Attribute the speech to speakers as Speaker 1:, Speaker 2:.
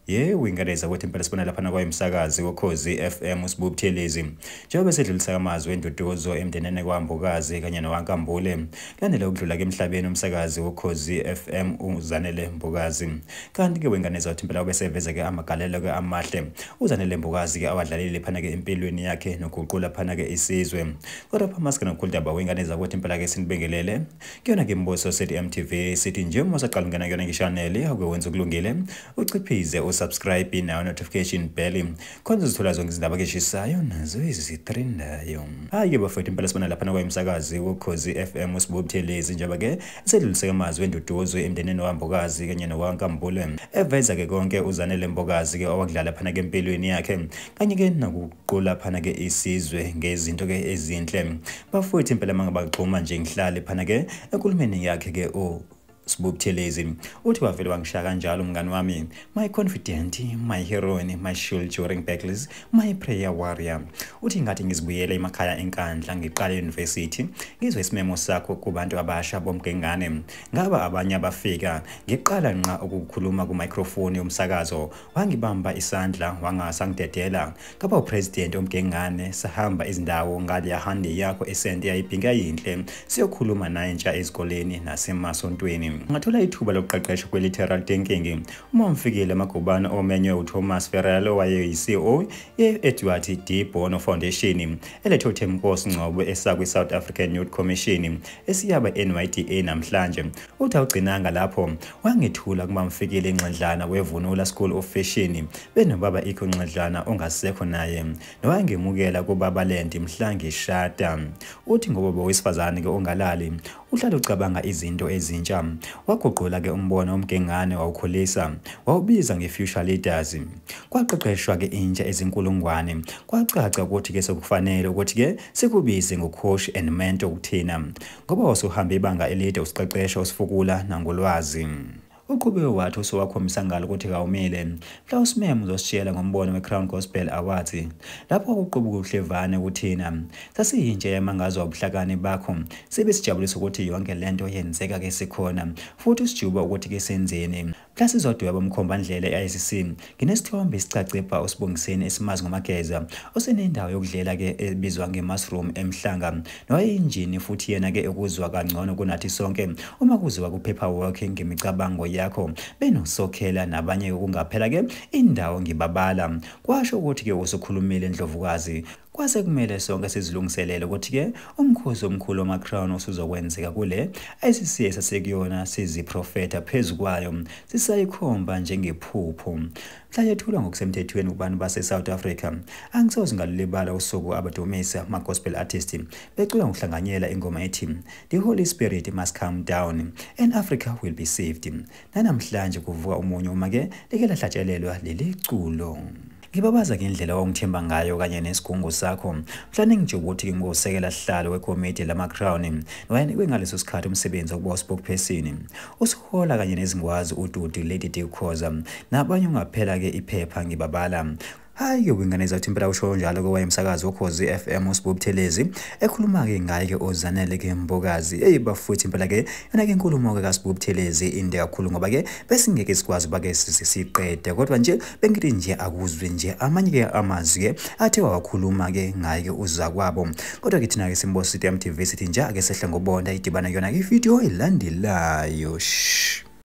Speaker 1: Winganeza ukuthi impela sibona lapha kwayimsakazi Ukhozi FM uSibu Buthelezi. Njengoba sedlulisa amazwi enduduzo emndenene kwaMbokazi kanye nowaNkambule. Kanele ukudlula ke emhlabeni umsakazi Ukhozi FM uZanele Mbokazi. Kanti ke winganeza ukuthi impela ubeseveza ke amagalelo ke amahle. uZanele Mbokazi ke awadlalile phana ke empilweni yakhe nokuguqula phana ke isizwe. Kodwa phamaske nokukhuludaba winganeza ukuthi impela ke sinibingelele. Kuyona ke imbuso sethi MTV sithi nje uma saqala ungena kuyona nge-channel akwenza ukulungile. Uciphize subscribe na notification bell khona uzithola zonke izindaba eshishayo nazo ezitrendayo. Hayi bafethu impela sibona lapha kwayimsakazi Ukhozi FM uSibu Buthelezi njengoba ke sedluliseke amazwi enduduzo emndeneni waMbokazi kanye nowaNkambule. Eveza ke konke uZanele Mbokazi ke owakudlala phana ke empilweni yakhe kanye ke nokuqula phana ke isizwe ngezinto ke ezinhle. Bafethu impela mangabaxhuma nje ngihlale phana ke enkulumeni yakhe ke Sibu Buthelezi uthi wavele wangishiya kanjalo umngani wami, my confident, my heroine, my shield during battles, my prayer warrior. Uthi ngathi ngizibuyele emakhaya eNkandla ngiqala university ngizwe isimemo sakho kubantu abasha bomgengane ngaba abanye abafika ngiqala nqa ukukhuluma ku microphone yomsakazo wangibamba isandla wangasangidedela ngaba upresident omgengane sahamba izindawo ngale yahande yakho esente yayibhinga yinhle siyokhuluma naye entsha ezikoleni nasemasontweni. Ngathola ithuba lokuqeqesha kwe-literal thinking uma umfikile amagubane omenywe uThomas Ferrell owayeyi-CEO ye-Edward D. Bono Foundation elethe uThembinkhosi Ngcobo esakwi-South African Youth Commission esiyaba NYDA namhlanje. Uthi awugcinanga lapho wangithula kuma mfikile eNxedlana wevunula School of Fashion benobaba Iko Nxedlana ongasekho naye nowangemukela kubaba Lendi mhla ngishada. Uthi ngoba wesifazane ke ongalali uhlala ucabanga izinto ezintsha. Waguqula ke umbono omgengane wawukhulisa wawubiza nge-future leaders. Kwaqeqeshwa ke intsha ezinkulungwane kwacaca ukuthi ke sekufanele ukuthi ke sikubize ngocoach and mentor ukuthina ngoba wasuhamba ibanga elide usiqeqesha usifukula nangolwazi. Uqhubeke wathi usowakhombisa ngalo ukuthi kawumile mhla usimeme uzositshela ngombono weCrown Gospel Awards lapho uqubuka uhlevane kuthina sasiyintsha yamangazo wabuhlakani bakho sebesijabulisa ukuthi yonke lento yenzeka ke sikhona futhi usijuba ukuthi ke senzeni. Mhla sizodweba umkhombandlela e-ICC nginesithombe isicacipha uSibongiseni esimazi ngomageza osenendawo yokudlela ke ebizwa ngemushroom emhlanga noyinjini futhi yena ke ekuzwa kangcono kunathi sonke uma kuziwa ku-paperwork ngemicabango yakho benosokhela nabanye kungaphela ke indawo ngibabala. Kwasho ukuthi ke usukhulumile Ndlovukazi kwase kumele sonke sizilungiselele ukuthi ke umkhosi omkhulu wamaCrown usuzokwenzeka kule ICC esasekuyona siziprofeta phezukwayo sisayikhomba njengephupho. Mhla yethulwa ngokusemthethweni kubantu base South Africa angisoze ngalibala usuku abadumisa ama-gospel artists becula ngokuhlanganyela ingoma ethi The Holy Spirit must come down and Africa will be saved. Namhlanje kuvuka umunye uma ke leke lahlatshelelwa leli culo. Ngibabaza ngendlela ongithemba ngayo kanye nesigungu sakho. Mhlawumbe ngithi ukuthi ngizosekela sihlalo wekomiti lamaCrown wena kwengaleso sikhathi umsebenzi wokuba spokesperson. Usihola kanye nezingwazi uDudu Lady Dikhoza nabanye ungaphela ke iphepha ngibabala. Hayi ke winganeza uthi impela usho njalo ke wayemsakazi Ukhozi FM uSibu Buthelezi ekhuluma ke ngaye ke uZanele ke Mbokazi. Bafuthi impela ke yona ke inkulumo ke kaSibu Buthelezi inde kakhulu ngoba ke besingeke sikwazi bake sisiqede kodwa nje bengithi nje akuzwe nje amanye ke amazwi ke athe wakhuluma ke ngaye ke uzakwabo. Kodwa ke thina ke simbosi MTV sithi nje ake sehle ngobonda idibana yona ke video elandelayo.